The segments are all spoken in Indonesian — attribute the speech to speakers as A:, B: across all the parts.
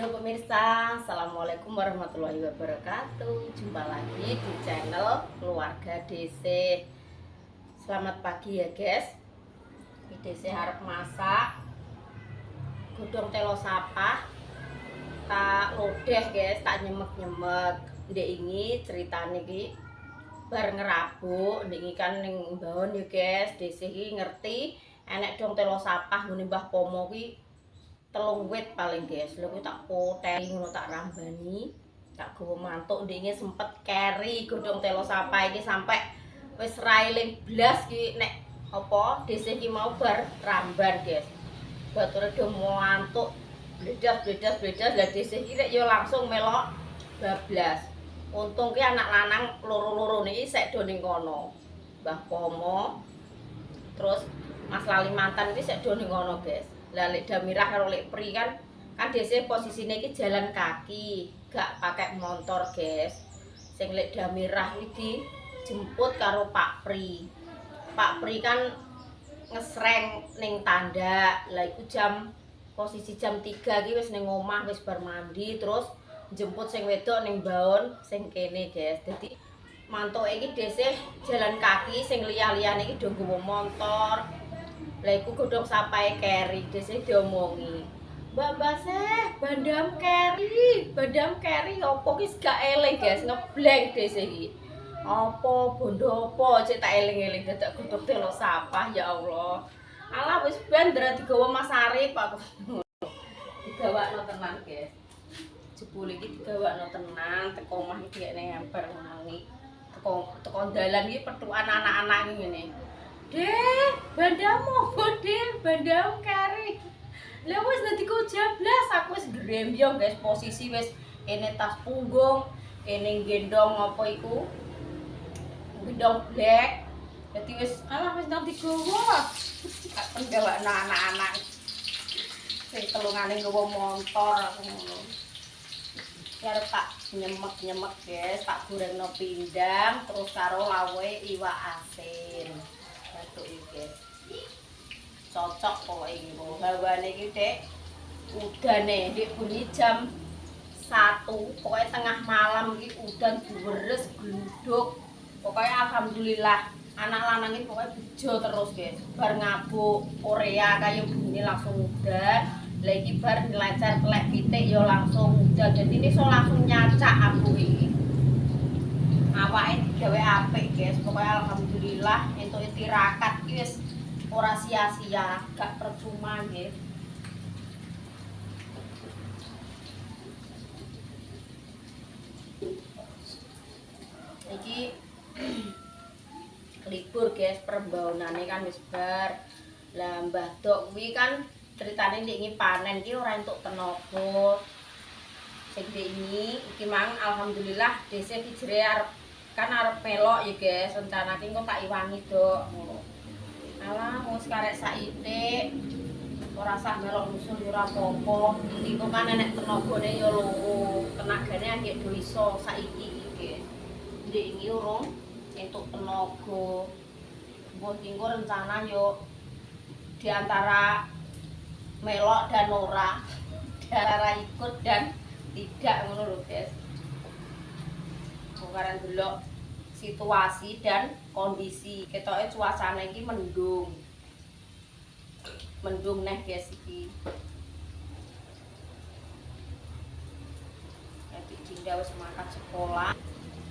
A: Halo pemirsa, Assalamualaikum warahmatullahi wabarakatuh. Jumpa lagi di channel Keluarga DC. Selamat pagi ya guys. Di DC harap masak godong telo sapah. Tak lodeh guys, tak nyemek-nyemek. Ndek ini ceritanya ki bar ngerabuk, ndek ini kan ning mbahon ya guys. DC ki ngerti enek dong telo sapah ngene Mbah Pomo ki telung wit paling guys. Lha kuwi tak poteni ngono, tak rambani, tak gowo mantuk ndinge sempet carry godhong telo sapa iki sampai wis railing blas ki nek apa dhisik ki mau bar ramban guys. Bature do mantuk bledas lah dhisik ki rek yo langsung melok bablas. Untung ki anak lanang loro-loro niki sek do ning kono. Mbah Pomo terus Mas Lalimantan iki sek do ning kono guys. Lah lek Damirah karo lek Pri kan dhisik posisine iki jalan kaki, gak pakai motor, guys. Sing lek Damirah iki dijemput karo Pak Pri. Pak Pri kan ngesreng ning tanda. Lah iku posisi jam 3 iki wis ning omah, wis bar mandi terus jemput sing wedok ning baon sing kene, guys. Dadi mantuk iki dhisik jalan kaki, sing liya-liyane iki do nggawa motor. Lah iku godhong sapae carry dhisik diomongi. Mbak Seh, bandam carry opo ki gak eling guys, ngeblank dhisik iki. Apa bondo apa cek tak eling-eling dadak godhong telo sapah ya Allah. Alah wis ben ndra digawa Mas Arif aku. Digawakno tenan guys. Jebul iki digawakno tenan, teko omah iki kene ember ngono iki. Teko dalan iki petukan anak-anak iki ngene. Dek, bandamu, bandam kari. Lah wis dadi kojablas, aku wis grembyong guys, posisi wis ene tas punggung, ene gendong apa iku? Gendong black. Dadi wis alah wis nang digowo. Tak pendelokno anak-anak. Sing telungane nggawa motor aku ngono. Arep tak nyemek-nyemek guys, tak gorengno pindang terus karo lawe iwak asin. Batuk iki guys. Cocok pokoke iki. Hawane iki Dek. Udane ndek bunyi jam 1, pokoknya tengah malam iki udan deres gluduk. Pokoknya alhamdulillah anak lanang iki pokoknya bejo terus guys. Bar ngabuk Korea kayak begini langsung udan. Lah iki bar lancar telek pitik ya langsung udan. Jadi ini so langsung nyacak aku iki. Awake digawe apik guys. Pokoknya alhamdulillah entuk tirakat iki wis ora sia-sia, gak percuma nggih. Iki libur guys, perbaunane kan wis bar. Lah Mbah Dok kuwi kan ceritane ndek iki panen iki ora entuk tenaga. Sing iki mang alhamdulillah dhisik iki jere arep melok ya guys, rencana ki kok tak iwangi Dok ngono. Alah wis karek saithik ora sah melok nusul ora apa-apa. Iku kan enek tenagane ya loro, tenagane anggek do iso saiki iki guys. Ndek iki urung entuk tenaga. Mbok tinggo rencana yo di antara melok dan ora, di antara ikut dan tidak ngono lho guys. Bukan delok situasi dan kondisi. Ketoke cuacane iki mendung neh guys iki. Adik Dinda wis makan sekolah,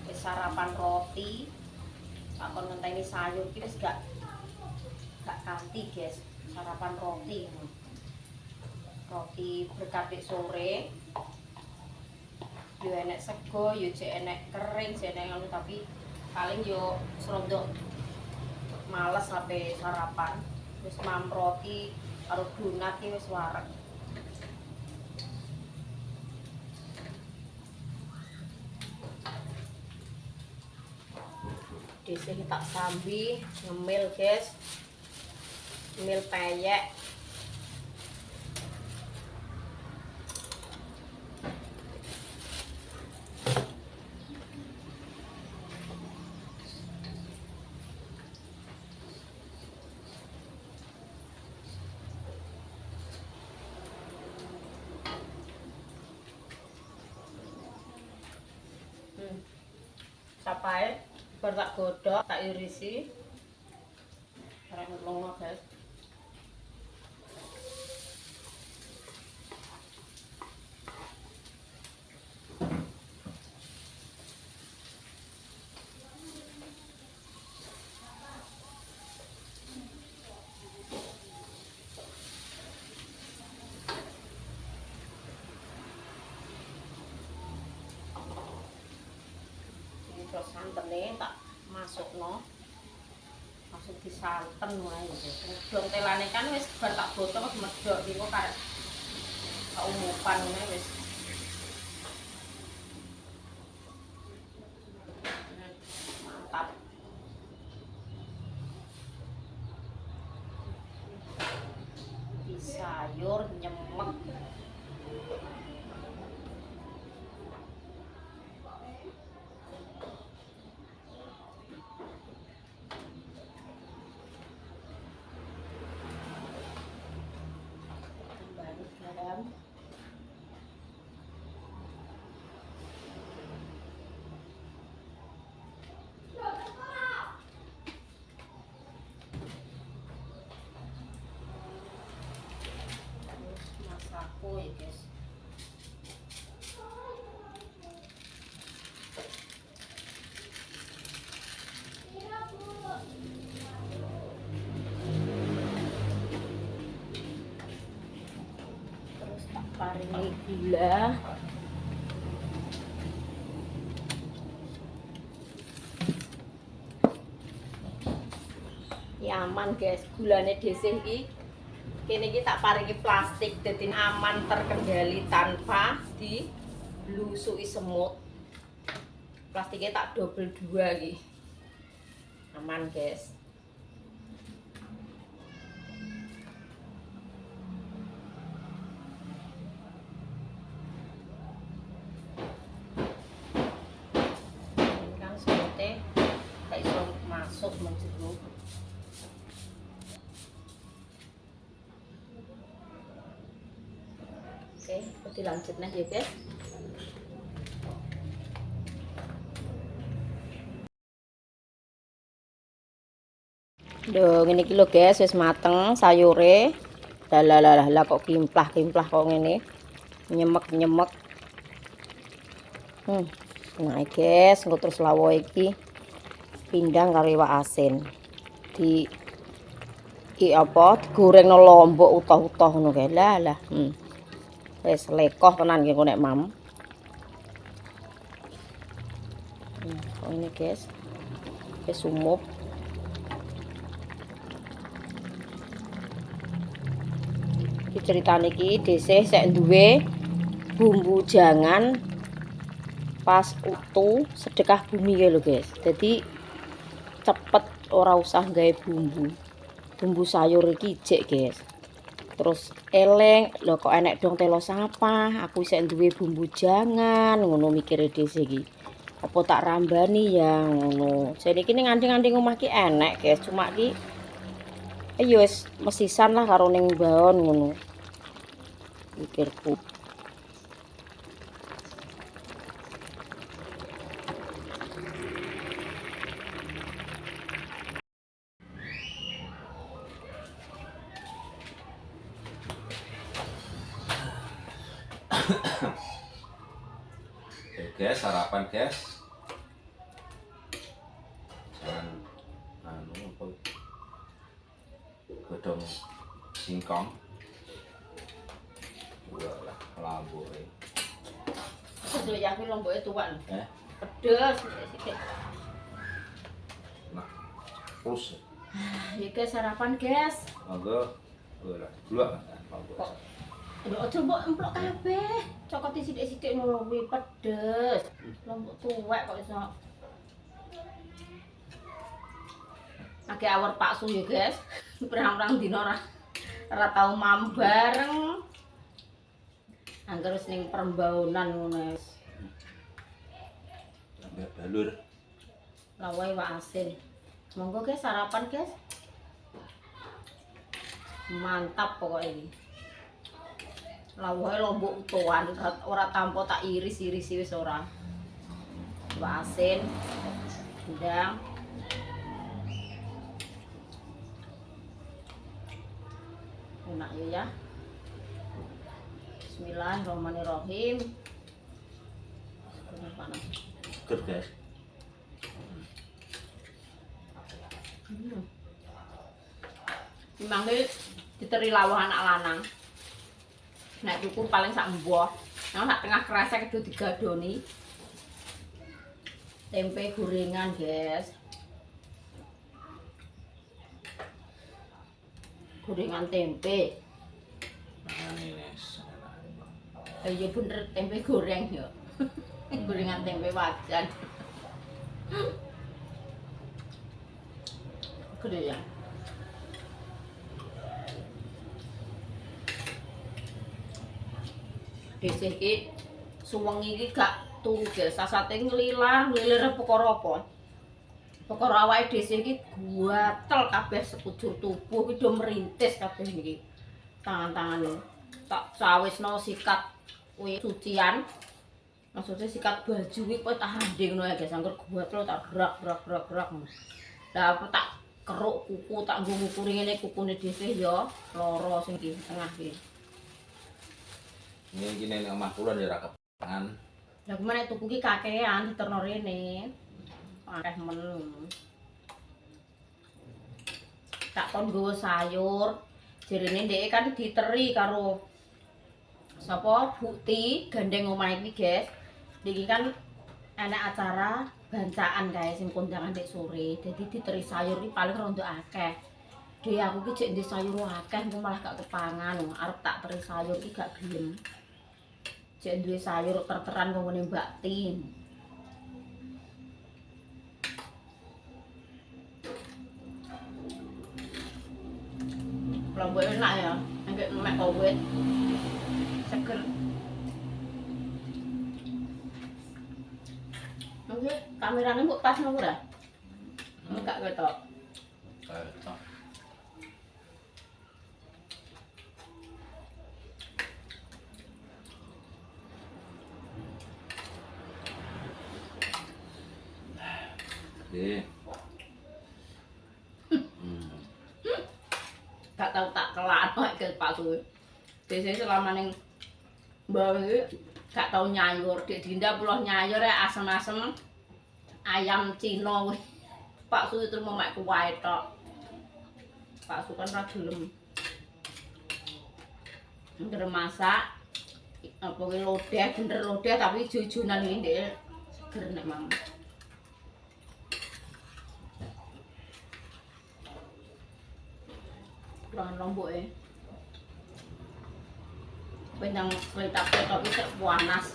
A: wis sarapan roti. Tak kon ngenteni sayur iki wis gak kanti guys. Sarapan roti. Roti berkapik sore. Yo enek sego, yo jek enek kering, jek enek ngono tapi paling yo serondok males sampai sarapan. Wis mam roti karo donat iki wis wareg. Dhisik tak sambi ngemil guys. Ngemil peyek. capai bar tak godhog tak irisi arek ngelongo guys. Terus santene tak masukno langsung disanten wae gitu. Dong telane kan wis bar tak botol wis medhok iki kok karek keumupan ngene wis. Mantap. Di sayur nyemek. Masako ya guys. Terus tak paringi gula. Aman guys, gulane dhisik iki kene iki tak paringi plastik dadi aman terkendali tanpa dilusuki semut. Plastiknya tak double 2 iki. Aman guys. Ini kan semutnya gak iso masuk menjero. Oke, dilanjut nih ya guys. Duh, ini kilo guys, wis mateng sayure. Lah kok kimplah kok ngene. Nyemek. Nah, guys, engko terus lawo iki pindang karo iwak asin. Digoreng no lombok utuh-utuh ngono kae. Lah. Wis lekoh tenan iki nek mam. Ini guys. Wis sumup. Iki ceritane iki dhisik sek duwe bumbu jangan pas utuh sedekah bumi ya lho guys. Jadi cepet ora usah gawe bumbu sayur iki jek guys. Terus eleng lho kok enek dong telo sapa, aku isih duwe bumbu jangan ngono mikire dhisik iki. Apa tak rambani ya ngono. Jadi iki ning nganding-nganding omah ki enek guys, cuma ki ya wis mesisan lah karo ning baon ngono. Mikirku.
B: Oke guys, sarapan guys. Jangan apa godhong singkong. Walah, lambore.
A: Sedok ya kuwi lomboke tuwak lho. Pedes sithik-sithik.
B: Nah, terus.
A: Iki sarapan guys.
B: Monggo. Ora, gula.
A: Kok aja mbok emplok kabeh. Cokoti sithik-sithik ngono kuwi pedes. Lombok tuwek kok iso. Ake awar paksu ya guys. Perang-perang dina ora tau mam bareng. Angger wis ning perembaunan ngono wis.
B: Ambek balur.
A: Lawae wak asin. Monggo guys sarapan guys. Mantap pokoknya ini. Lawae lombok utuhan ora tampo tak iris wis ora. Wak asin. Udang. Enak ya. Bismillahirrahmanirrahim. Ini panas.
B: Seger guys.
A: Memangnya diteri lawuh anak lanang. Nek cukup paling sak mbuh. Nang sak tengah kresek kudu digadoni. Tempe gorengan, guys. Gorengan tempe.
B: Nah, ini
A: Iya bener tempe goreng ya. Gorengan tempe wajan. Gede ya. Dhisik iki suwengi iki gak turu guys, sasate nglilar perkara apa? Perkara awake dhisik iki gatel kabeh sekujur tubuh iki do merintis kabeh niki. Tangan-tangane tak sawisno sikat kuwi cucian. Maksudnya sikat baju iki kowe tak handing ngono ya guys, angger gatel tak gerak. Lah apa tak keruk kuku tak nggo ngukuri ngene kukune dhisik ya loro sing di tengah iki.
B: Ini gini nek omah kula di rakepan.
A: Lah kemana tuku ki kakean diterno rene. Akeh men. Tak kon nggawa sayur. Jerene ndek kan diteri karo sapa Bukti gandeng omah iki, guys. Niki kan enak acara bancaan guys sing kondangan ndek sore. Dadi diteri sayur iki paling rondo akeh. Dhewe aku ki jek ndek sayur akeh engko malah gak kepangan. Arep tak teri sayur iki gak gelem. Jek duwe sayur terteran ngene Mbak Tim. Lombok enak ya, engke mek kowet. Seger. Oke, kamerane mbok pas nang ora? Enggak ketok.
B: Ketok.
A: Gak tau tak kelakno ke Pak Suwi. Biasanya selama ning mbak iki gak tau nyayur. Dik Dinda pulau nyayur ya asem-asem ayam Cina kuwi. Pak Suwi terus mau mek kuwae tok. Pak Suwi kan ora gelem. Bener masak apa kuwi lodeh, bener lodeh tapi jujunan iki ndek seger nek Mam. Kurang lombok ya. Benang selitap tapi panas.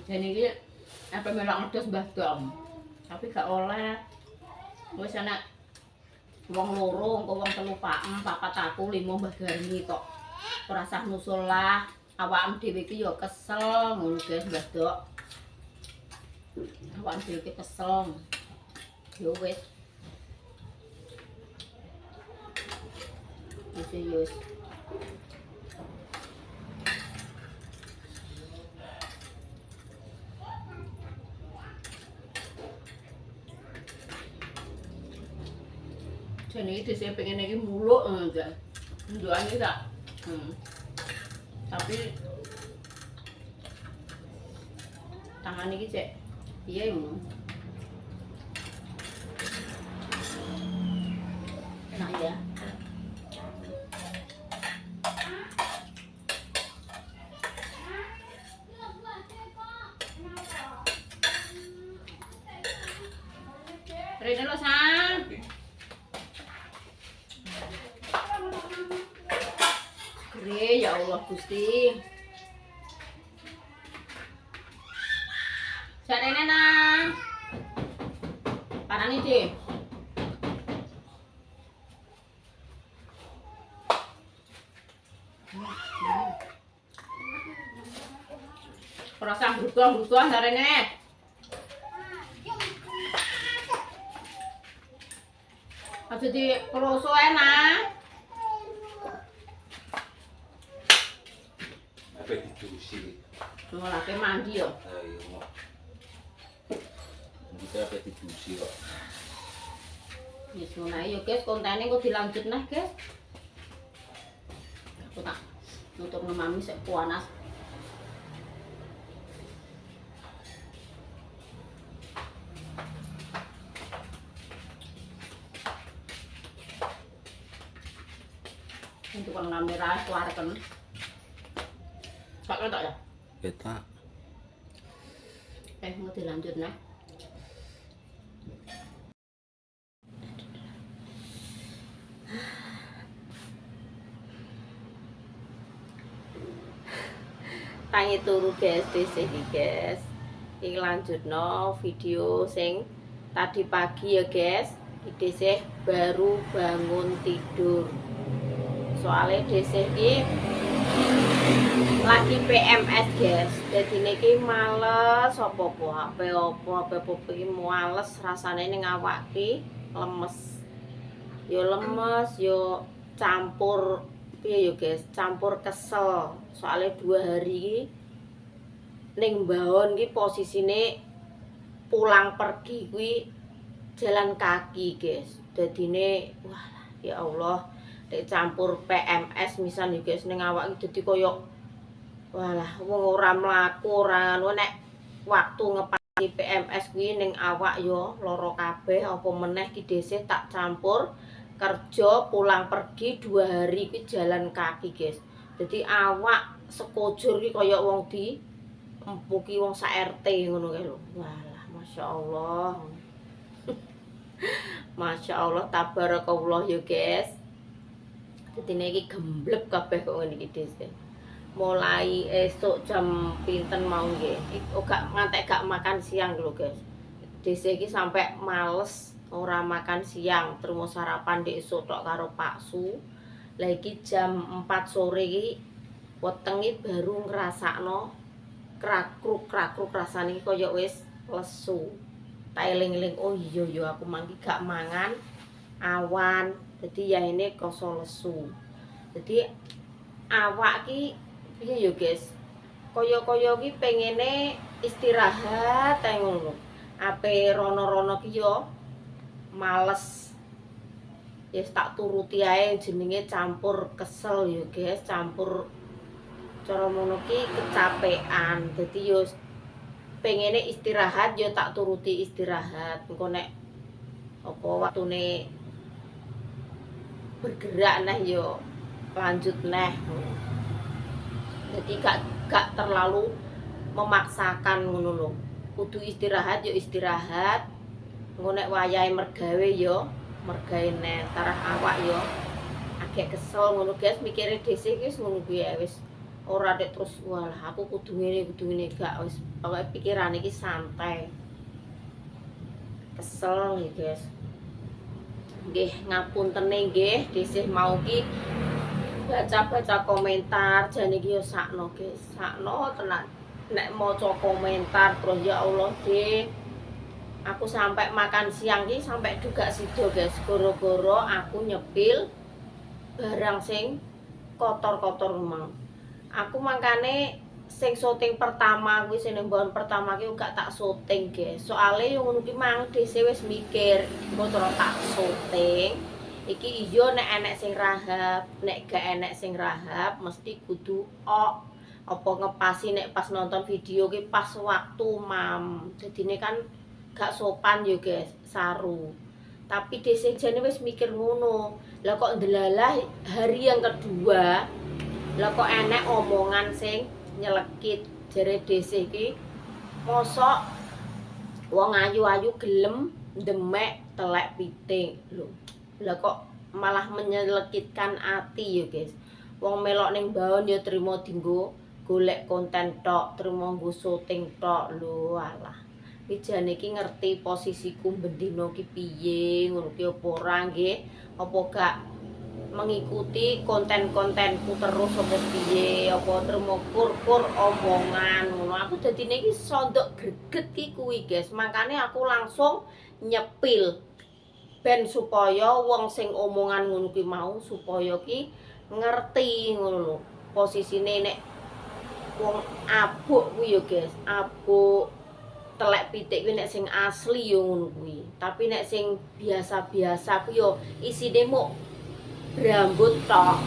A: Dan ini apa melak ngedos Mbah Dom. Tapi gak oleh. Wis ana wong loro, engko wong telu papat aku, 5 Mbah Garni tok. Ora sah nusul lah. Awakmu dhewe iki ya kesel ngono guys Mbah Dok. Awakmu dhewe iki kesel. Yo wis. Wis. Jadi dhisik pengen iki muluk enggak. Nduane tak. Tapi tangan iki cek piye ngono. Enak ya. Rene lo San. Ya Allah Gusti. Ora usah brutuh-brutuh jarene. Aja di kroso enak.
B: Apa dicuci?
A: Ngolake mandi yo.
B: Ayo. Kita apa dicuci kok.
A: Wis ngono ae yo, guys, kontene kok dilanjut neh, guys. Aku tak nutup mami sik panas. Untuk kamera keluarkan. Tak ketok ya?
B: Kita
A: Mau dilanjut nah. Tangi turu guys, iki guys. Iki lanjutno video sing tadi pagi ya guys. Iki sih baru bangun tidur. Soalnya desih iki lagi PMS guys. Jadi niki males apa-apa, apa-apa iki males rasane ning awak ki lemes. Yo lemes, yo campur piye yo guys, campur kesel. Soalnya 2 hari iki ning mbahon ki posisine pulang pergi kuwi jalan kaki guys. Dadine wah ya Allah, nek campur PMS misal yo guys ning awak iki dadi koyo walah wong ora mlaku ora anu nek waktu ngepasi PMS kuwi ning awak yo lara kabeh apa meneh ki dhisik tak campur kerja pulang pergi 2 hari kuwi jalan kaki guys. Jadi awak sekujur ki kaya wong di empuki wong sak RT ngono kae lho. Walah masyaallah. Masyaallah tabarakallah ya guys. Dadi niki gemblek kabeh kok ngene iki dhisik. Mulai esuk jam pinten mau nggih. Gak ngantek gak makan siang lho guys. Dhisik iki sampai males ora makan siang, terus sarapan di esuk tok karo Paksu. Lah iki jam 4 sore iki wetenge baru ngrasakno krakruk rasane kaya wis lesu. Tak eling-eling oh iya ya aku mangki gak mangan awan. Dadi ya ini koso lesu. Jadi awak ki piye ya guys? Kaya-kaya ki pengene istirahat ae ngono. Ape rono-rono ki yo males. Ya tak turuti ae jenenge campur kesel ya guys, campur cara ngono ki kecapean. Dadi yo pengene istirahat yo tak turuti istirahat. Engko nek apa waktune bergerak nah yo lanjut neh. Jadi gak terlalu memaksakan ngono lho. Kudu istirahat yo istirahat. Engko nek wayahe mergawe yo mergawe neh tarah awak yo agak kesel ngono guys, mikire dhisik wis ngono kuwi wis ora dek terus walah aku kudu ngene gak wis pokoke pikirane iki santai. Kesel nggih guys. Nggih ngapuntene nggih dhisik mau ki baca-baca komentar jane iki yo sakno guys. Sakno tenan nek maca komentar terus ya Allah deh. Aku sampai makan siang ki sampai juga sido guys, goro-goro aku nyepil barang sing kotor-kotor mang. Aku makane sing syuting pertama kuwi sing mbon pertama ki gak tak syuting guys. Soale yo ngono ki mang dhewe wis mikir engko terus tak syuting. Iki iya nek enek sing rahab, nek gak enek sing rahab mesti kudu apa ngepasi nek pas nonton video ki pas waktu mam. Dadine kan gak sopan yo guys, saru. Tapi dhisik jane wis mikir ngono. Lah kok ndelalah hari yang kedua, lah kok enek omongan sing nyelekit jare dhisik iki. Mosok wong ayu-ayu gelem demek telek piting lho. Lah kok malah menyelekitkan ati yo guys. Wong melok ning baon yo trimo dinggo golek konten tok, trimo nggo syuting tok lho alah. Wijane iki ngerti posisiku bendino ki piye, ngono ki apa ora nggih? Apa gak mengikuti konten-kontenku terus apa piye apa termokur-kur omongan ngono. Aku dadine iki sondok greget ki kuwi, guys. Makane aku langsung nyepil ben supaya wong sing omongan ngono ki mau supaya ki ngerti ngono lho. Posisine nek wong abuk kuwi ya, guys. Abuk telek pitik kuwi nek sing asli ya ngono kuwi. Tapi nek sing biasa-biasa kuwi ya isine muk rambut tok.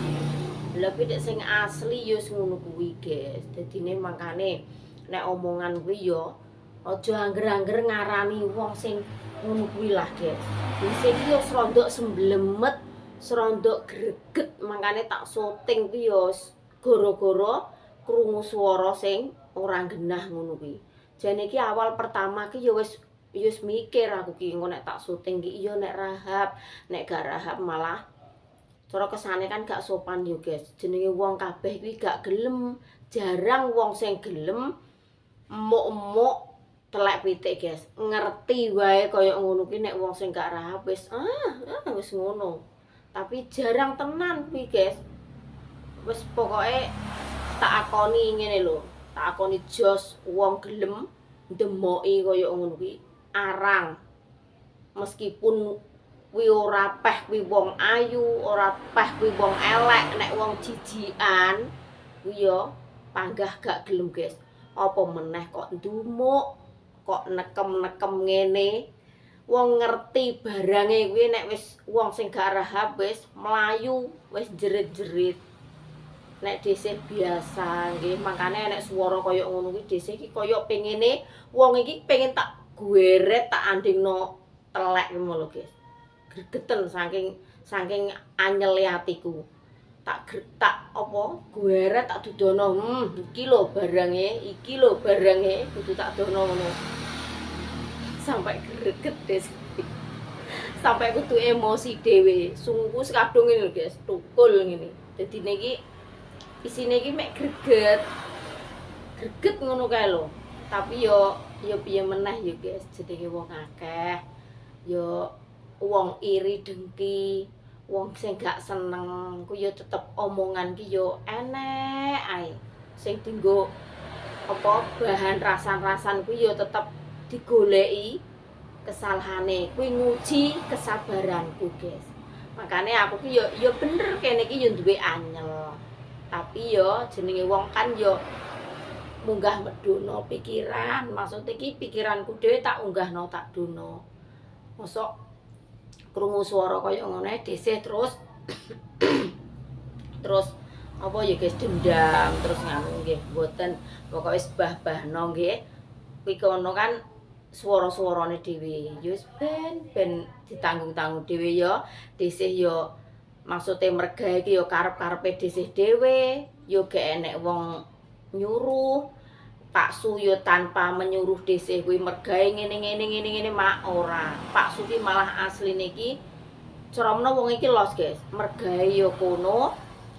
A: Lebih nek sing asli ya ngono kuwi, guys. Dadine makane nek omongan kuwi ya aja angger-angger ngarani wong sing ngono kuwi lah, guys. Wis iki yo srondok semblemet, srondok greget, makane tak syuting kuwi yo gara-gara krungu swara sing ora genah ngono kuwi. Jane iki awal pertama ki yo wis mikir aku ki engko nek tak syuting ki iya nek rahab, nek gak rahab malah cara kesane kan gak sopan yo, guys. Jenenge wong kabeh kuwi gak gelem, jarang wong sing gelem emuk-emuk telek pitik, guys. Ngerti wae kaya ngono kuwi nek wong sing gak rahab wis wis ngono. Tapi jarang tenan kuwi, guys. Wis pokoke tak akoni ngene lho. Tak akoni jos wong gelem ndemoki kaya ngono kuwi arang. Meskipun kuwi ora peh kuwi wong ayu, ora peh kuwi wong elek, nek wong jijikan kuwi ya panggah gak gelem, guys. Apa meneh kok ndumuk, kok nekem-nekem ngene. Wong ngerti barange kuwi nek wis wong sing gak rahab wis mlayu, wis jerit-jerit. Nek dhisik biasa nggih, makane nek swara kaya ngono kuwi dhisik iki kaya pengene wong iki pengen tak gweret, tak andingno telek ngono lho, guys. Gregeten saking anyele atiku. Tak apa gweret tak dudono. Iki lho barange, kudu tak dono ngono. Sampai greget des. Sampai kudu emosi dhewe. Sungguh kadung ngene lho, guys, tukul ngene. Dadine iki isine iki mek greget. Greget ngono kae lho. Tapi yo piye meneh yo, guys, jenenge wong akeh. Yo wong iri dengki, wong sing gak seneng ku yo tetep omongan ki yo enek ae. Sing dienggo apa bahan rasan-rasan ku yo tetep digoleki kesalahane. Kuwi nguji kesabaranku, guys. Makane aku ki yo bener kene iki yo duwe anyel. Tapi yo jenenge wong kan yo munggah medono pikiran. Maksud iki pikiranku dhewe tak unggahno tak dono. Mosok krungu swara kaya ngono dhisik terus apa ya, guys, dendam terus nganu nggih mboten pokoke wis bah-bahno nggih kuwi kono kan swara-swarane dhewe ya wis ben ditanggung-tanggung dhewe ya dhisik ya maksude mergawe iki ya karep-karepe dhisik dhewe ya gak enek wong nyuruh paksu yo tanpa menyuruh dhisik kuwi mergawe ngene mak ora. Paksu ki malah asline iki cromno wong iki los, guys. Mergawe yo kono,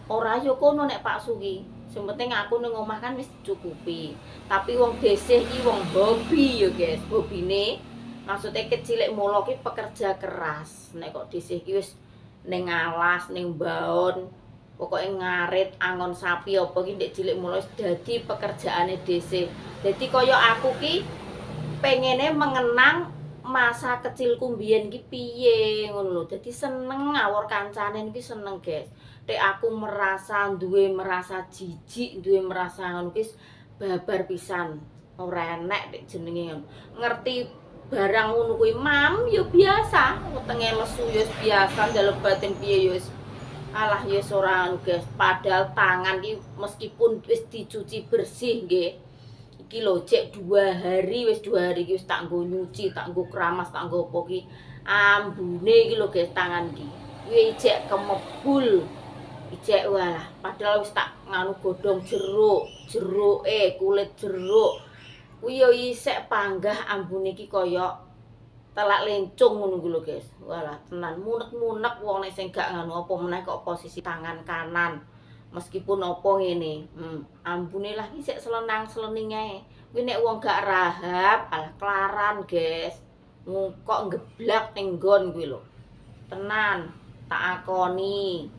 A: ora yo kono nek paksu ki. Sing penting aku ning omah kan wis cukupi. Tapi wong dhisik iki wong hobi yo, guys. Hobine maksudnya kecilik mula ki pekerja keras. Nek kok dhisik iki wis ning alas, ning baon pokoknya ngarit angon sapi apa ki ndek cilik mulai dadi pekerjaane dhisik. Dadi kaya aku ki pengene mengenang masa kecilku mbiyen ki piye ngono lho. Dadi seneng ngawur kancane iki seneng, guys. Nek aku merasa jijik, duwe merasa ngono ki babar pisan. Ora enek nek jenenge ngono. Ngerti barang ngono kuwi mam yo biasa, wetenge lesu yo biasa, dalem batin piye yo alah ya ora anu, guys. Padahal tangan iki meskipun wis dicuci bersih nggih. Iki lho cek 2 hari wis 2 hari iki wis tak nggo nyuci, tak nggo keramas, tak nggo apa ki. Ambune iki lho, guys, tangan iki. Kuwi cek kemebul. Ijek walah, padahal wis tak nganu godhong jeruke, kulit jeruk. Kuwi yo isek panggah ambune iki kaya telak lencung ngono kuwi lho, guys. Walah tenan munek-munek wong nek sing gak nganu apa meneh kok posisi tangan kanan. Meskipun apa ngene. Ambune lah iki sik selenang-selening ae. Kuwi nek wong gak rahab alah kelaran, guys. Kok ngeblak ning nggon kuwi lho. Tenan, tak akoni.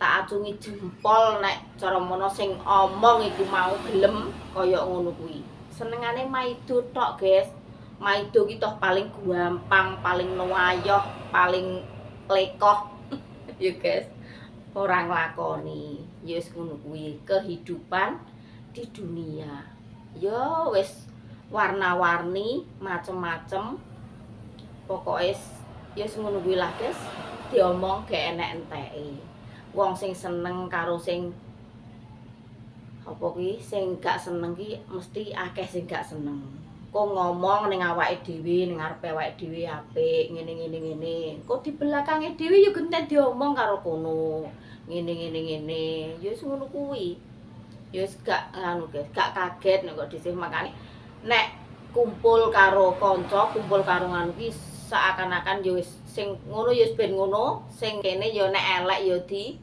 A: tak acungi jempol nek cara mono sing omong iku mau gelem kaya ngono kuwi. Senengane maido tok, guys. Maido ki toh paling gampang, paling nuwayoh, paling lekoh. Ya, guys. Ora nglakoni. Ya wis ngono kuwi kehidupan di dunia. Ya wis warna-warni, macem-macem. Pokoke ya wis ngono kuwi lah, guys. Diomong gak enek enteke. Wong sing seneng karo sing apa kuwi sing gak seneng ki mesti akeh sing gak seneng. Kok ngomong ning awake dhewe, ning ngarepe awake dhewe apik, ngene. Kok di belakange dhewe ya genten diomong karo kono. Ngene. Ya wis ngono kuwi. Ya wis gak anu guys, gak kaget nek kok dhisik makane nek kumpul karo kanca, kumpul karo nganu ki seakan-akan ya wis sing ngono ya wis ben ngono, sing kene ya nek elek ya di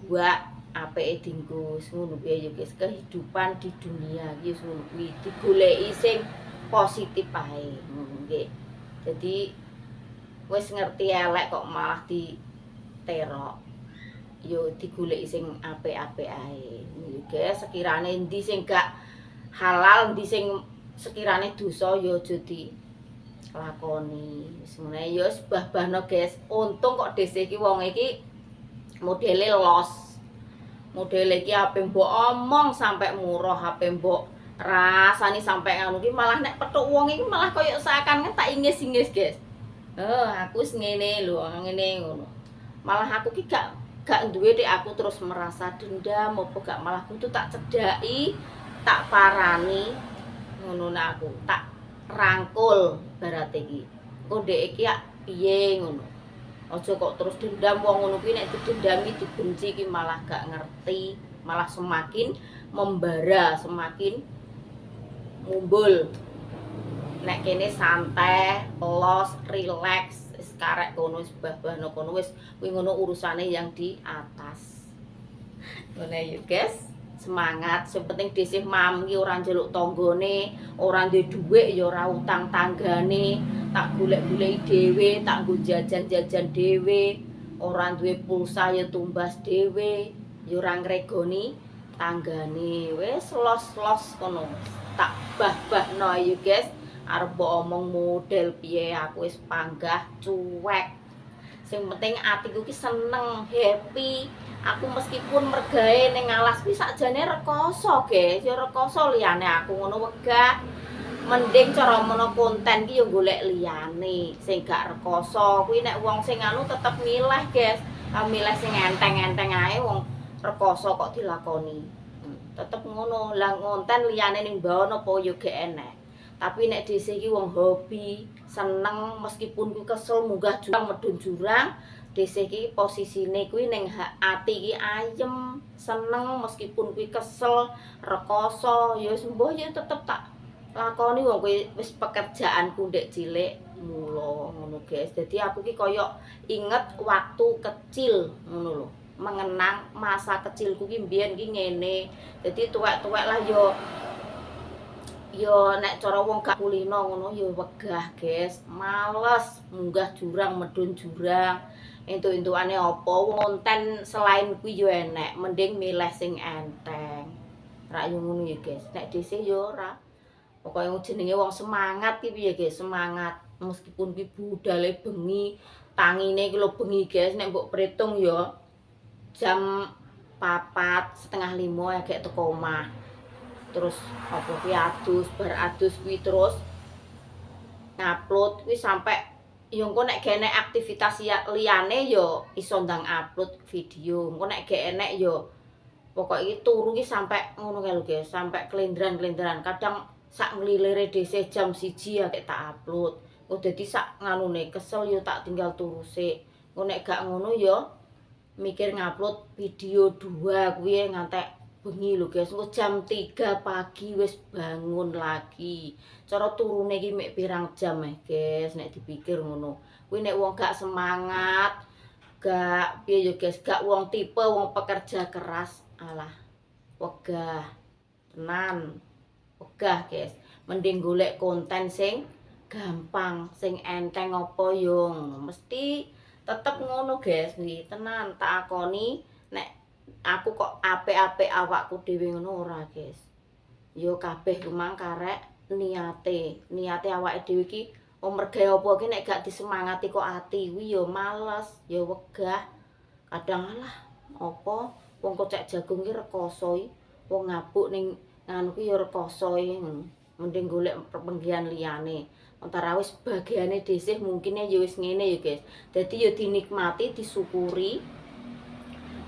A: buat apike dienggo ngono kuwi ya guys. Kehidupan di dunia iki wis ngono kuwi, digoleki sing positif ae ngono nggih. Jadi wis ngerti elek kok malah diterok. Yo digoleki sing apik-apik ae. Nggih guys, sekirane endi sing gak halal, endi sing sekirane dosa ya aja lakoni. Sebenarnya ya wis bah-bahno guys. Untung kok dhisik iki wong iki modele los. Modele iki ape mbok omong sampai murah, ape mbok rasani sampai ngono ki malah nek petuk wong iki malah koyo seakan tak ingis-ingis guys. Aku wis ngene lho, ngene ngono. Malah aku ki gak duwe dek aku terus merasa dendam apa gak, malah kudu tak cedhaki, tak parani ngono aku. Tak rangkul barat iki. Kok ndek iki piye ngono. Aja kok terus dendam wong ngono kuwi nek didendami dibenci ki malah gak ngerti, malah semakin membara, semakin mumbul. Nek kene santai, los, relax, wis karek kono wis bah-bahno kono wis kuwi ngono urusane yang di atas. Ngono ya guys. Semangat, sing penting dhisik mam ki ora njaluk tanggane, ora duwe dhuwit ya ora utang tanggane, tak golek-goleki dhewe, tak nggo jajan-jajan dhewe, ora duwe pulsa ya tumbas dhewe, ya ora ngregoni tanggane. Wis los-los kono. Tak bah-bahno ayo guys, arep omong model piye aku wis panggah cuek. Sing penting atiku ki seneng, happy. Aku meskipun mergae ning alas kuwi sakjane rekoso, guys. Ya rekoso liyane aku ngono wegah. Mending cara mono konten ki ya golek liyane sing gak rekoso. Kuwi nek wong sing anu tetep milih, guys. Milih sing enteng-enteng ae wong rekoso kok dilakoni. Tetep ngono. Lah konten liyane ning baon apa ya gak enek. Tapi nek dhisik iki wong hobi, seneng meskipun kuwi kesel munggah jurang medun jurang. Dhisik iki posisine kuwi ning ati iki ayem, seneng meskipun kuwi kesel, rekoso, ya wis mbuh ya tetep tak lakoni wong kuwi wis pekerjaanku ndek cilik mula ngono guys. Dadi aku ki koyo inget waktu kecil ngono lho. Mengenang masa kecilku ki mbiyen ki ngene. Dadi tuwek-tuwek lah yo nek cara wong gak kulino ngono yo wegah guys. Males munggah jurang medun jurang. Entuk-entukane apa konten selain kuwi yo enek, mending milih sing enteng. Rak yo ngono ya guys. Nek dhisik yo ora. Pokoke jenenge wong semangat ki piye guys, semangat. Meskipun kuwi budale bengi, tangine ki lho bengi guys, nek mbok pretung yo jam 4:30 ya gek teko omah. Terus apa kuwi bar adus kuwi terus ngupload kuwi sampai ya engko nek gak enek aktivitas liyane ya iso ndang upload video. Engko nek gak enek ya pokoke iki turu ki sampai ngono kae lho guys, sampai kelendran-kelendran. Kadang sak nglilire dhisik jam 1 ya tak upload. Kok dadi sak nganune kesel ya tak tinggal turu sik. Engko nek gak ngono ya mikir ngupload video 2 kuwi ngantek bengi lho guys. Engko jam 3 pagi wis bangun lagi. Cara turune iki mek pirang jam guys nek dipikir ngono. Kuwi nek wong gak semangat, gak piye ya guys, gak wong tipe wong pekerja keras, alah wegah tenan. Wegah guys. Mending golek konten sing gampang, sing enteng apa yo ngono. Mesti tetep ngono guys, nggih tenan tak akoni aku kok apik-apik awakku dhewe ngono ora, guys. Ya kabeh lumang karek niate awake dhewe iki mergawe apa iki nek gak disemangati kok ati kuwi ya males, ya wegah. Kadang alah apa wong kocek jagung ki rekoso iki, wong ngabuk ning nganu ki ya rekoso iki. Mending golek penggian liyane. Antara wis bagiane dhisik mungkin ya wis ngene ya, guys. Dadi ya dinikmati, disyukuri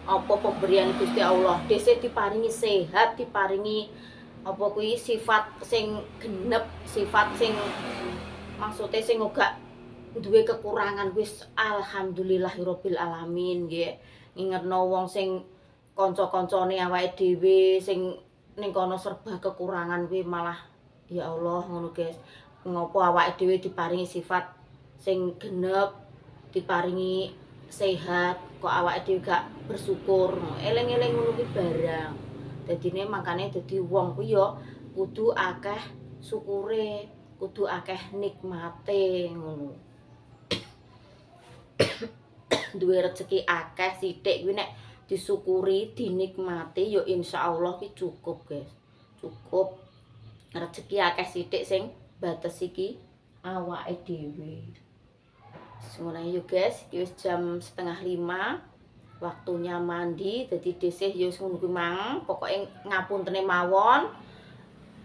A: apa pemberian Gusti Allah. Dhisik diparingi sehat, diparingi apa kuwi sifat sing genep, sifat sing maksudnya sing ora duwe kekurangan wis alhamdulillahirabbil alamin nggih. Ngingetno wong sing kanca-kancane awake dhewe sing ning kono serba kekurangan kuwi malah ya Allah ngono, guys. Ngopo awake dhewe diparingi sifat sing genep, diparingi sehat, kok awake dhewe gak bersyukur. Eling-eling ngono kuwi barang. Dadine makane dadi wong kuwi ya kudu akeh syukure, kudu akeh nikmate ngono. Duwe rezeki akeh sithik kuwi nek disyukuri, dinikmati ya insyaallah ki cukup, guys. Cukup rezeki akeh sithik sing bates iki awake dhewe. Semono yo, guys, iki wis jam 4:30. Waktunya mandi, dadi dhisik ya wis ngono kuwi mang. Pokoke ngapuntene mawon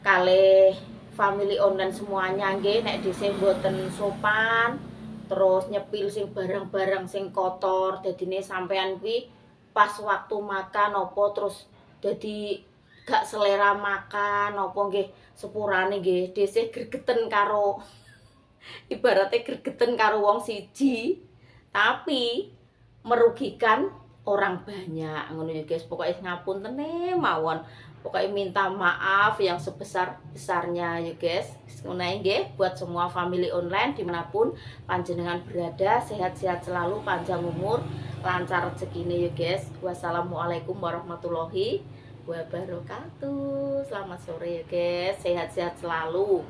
A: kalih family online semuanya nggih nek dhisik mboten sopan, terus nyepil sing barang-barang sing kotor, dadine sampean kuwi pas waktu makan apa terus dadi gak selera makan apa nggih sepurane nggih dhisik gregeten karo ibaratnya gregeten karo wong siji tapi merugikan orang banyak ngono ya, guys. Pokoknya ngapuntene mawon. Pokoknya minta maaf yang sebesar-besarnya ya, guys. Ngono nggih buat semua family online dimanapun panjenengan berada, sehat-sehat selalu, panjang umur, lancar rezekine ya, guys. Wassalamualaikum warahmatullahi wabarakatuh. Selamat sore ya, guys. Sehat-sehat selalu.